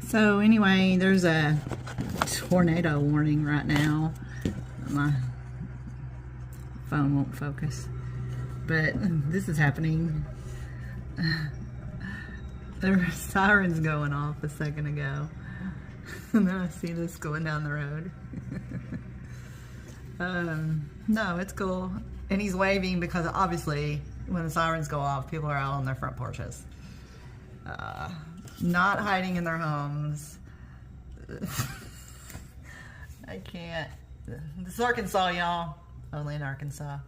So anyway, there's a tornado warning right now. My phone won't focus, but this is happening. There were sirens going off a second ago. And then I see this going down the road. No, it's cool. And he's waving because obviously when the sirens go off, people are out on their front porches. Not hiding in their homes. I can't. This is Arkansas, y'all. Only in Arkansas.